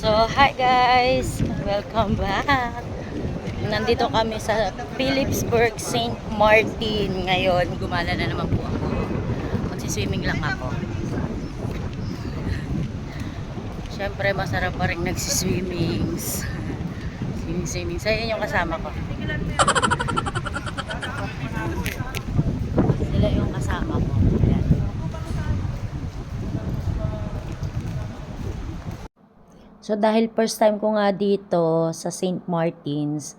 So, hi guys! Welcome back! Nandito kami sa Philipsburg, St. Martin. Ngayon, gumala na naman po ako. Magsiswimming lang ako. Siyempre, masarap pa rin nagsiswimmings. Swimming. So, yun yung kasama ko. Sila yung kasama ko. Ayan. So dahil first time ko nga dito sa St. Martins,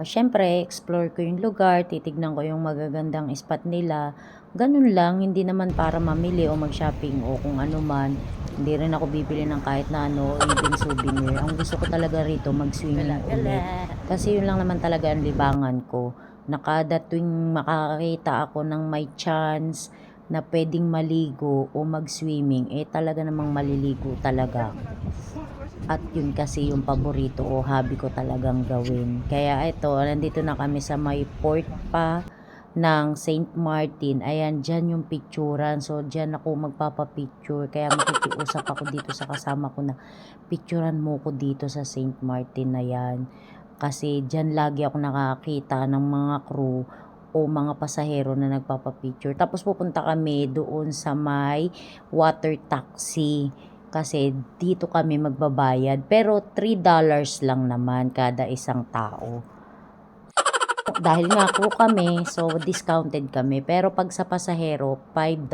syempre explore ko yung lugar, titignan ko yung magagandang spot nila. Ganun lang, hindi naman para mamili o mag-shopping o kung ano man. Hindi rin ako bibili ng kahit na ano, o even souvenir. Ang gusto ko talaga rito, mag-swimming ulit. Kasi yun lang naman talaga ang libangan ko. Na kada tuwing makakita ako ng may chance na pwedeng maligo o mag-swimming, eh talaga namang maliligo talaga. At yun kasi yung paborito o hobby ko talagang gawin. Kaya ito, nandito na kami sa may port pa ng St. Martin. Ayan, dyan yung picturean. So, dyan ako magpapapicture. Kaya makikiusap ako dito sa kasama ko na picturean mo ko dito sa St. Martin na yan. Kasi dyan lagi ako nakakita ng mga crew o mga pasahero na nagpapapicture. Tapos pupunta kami doon sa may water taxi. Kasi dito kami magbabayad. Pero $3 lang naman kada isang tao. Dahil nga crew kami, so discounted kami. Pero pag sa pasahero, $5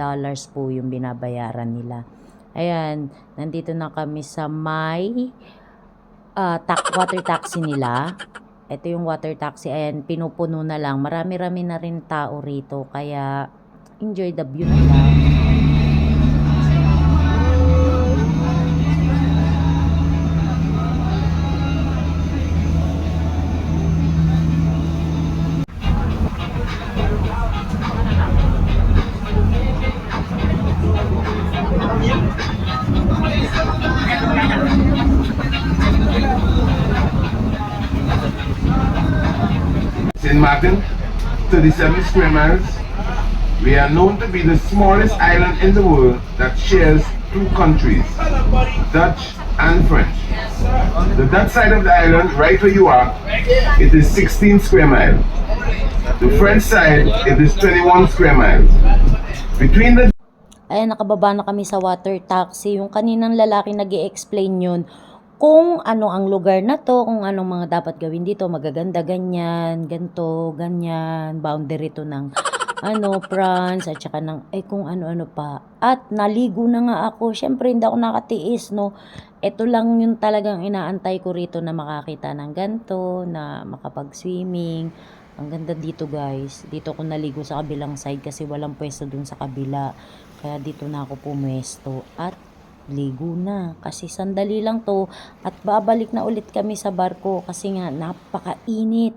po yung binabayaran nila. Ayan, nandito na kami sa may water taxi nila. Ito yung water taxi. Ayan, pinupuno na lang. Marami-rami na rin tao rito. Kaya, enjoy the view na lang. St. Martin, 37 square miles. We are known to be the smallest island in the world that shares two countries, Dutch and French. The Dutch side of the island, right where you are, it is 16 square miles. The French side, it is 21 square miles. Between the Ayan, nakababa na kami sa water taxi. Yung kaninang lalaki nag-i-explain yun kung ano ang lugar na to, kung anong mga dapat gawin dito, magaganda, ganyan, ganto, ganyan, boundary to ng France, at saka ng, kung ano-ano pa. At naligo na nga ako. Syempre, hindi ako nakatiis, no. Ito lang yung talagang inaantay ko rito na makakita ng ganto, na makapag-swimming. Ang ganda dito, guys. Dito ako naligo sa kabilang side kasi walang pwesto dun sa kabila. Kaya dito na ako pumwesto at ligo na. Kasi sandali lang to at babalik na ulit kami sa barko kasi nga napakainit.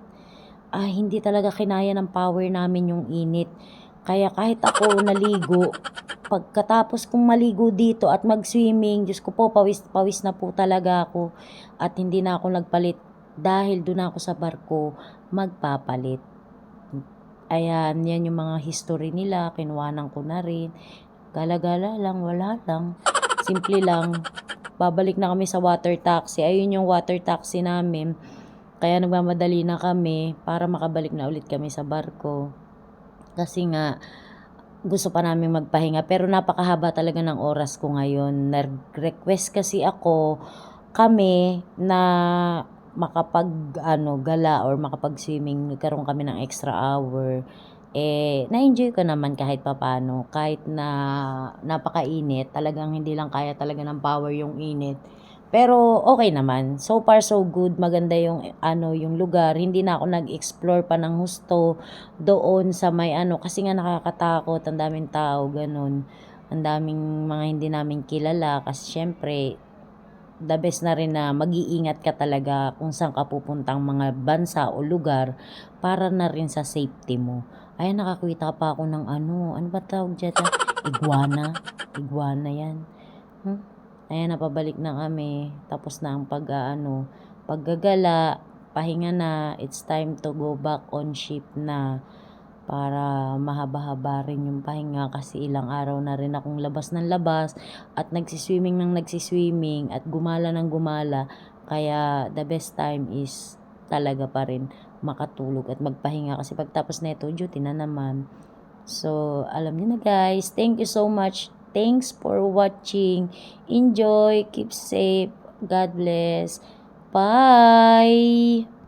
Hindi talaga kinaya ng power namin yung init. Kaya kahit ako naligo, pagkatapos kong maligo dito at mag-swimming, Diyos ko po, pawis na po talaga ako. At hindi na ako nagpalit dahil doon ako sa barko magpapalit. Ayan, yan yung mga history nila, kinuwanan ko na rin. Gala-gala lang, wala lang. Simple lang. Babalik na kami sa water taxi. Ayun yung water taxi namin. Kaya nagmamadali na kami para makabalik na ulit kami sa barko. Kasi nga, gusto pa namin magpahinga. Pero napakahaba talaga ng oras ko ngayon. Nag-request kasi kami na gala or makapag-swimming, nagkaroon kami ng extra hour. Na-enjoy ko naman kahit papano, kahit na napakainit, talagang hindi lang kaya talaga ng power yung init. Pero okay naman. So far so good. Maganda yung yung lugar. Hindi na ako nag-explore pa ng husto doon sa may kasi nga nakakatakot, ang daming tao, ganun. Ang daming mga hindi namin kilala kasi syempre the best na rin na mag-iingat ka talaga kung saan ka pupuntang mga bansa o lugar para na rin sa safety mo. Ayan, nakakita pa ako ng ano ba tawag dyan? Iguana. Iguana yan. Ayan, napabalik na kami. Tapos na ang paggagala, pahinga na, it's time to go back on ship na. para mahaba-haba rin yung pahinga kasi ilang araw na rin akong labas ng labas at nagsiswimming at gumala ng gumala. Kaya the best time is talaga pa rin makatulog at magpahinga kasi pagtapos nito duty na naman. So, alam niyo na guys. Thank you so much. Thanks for watching. Enjoy. Keep safe. God bless. Bye!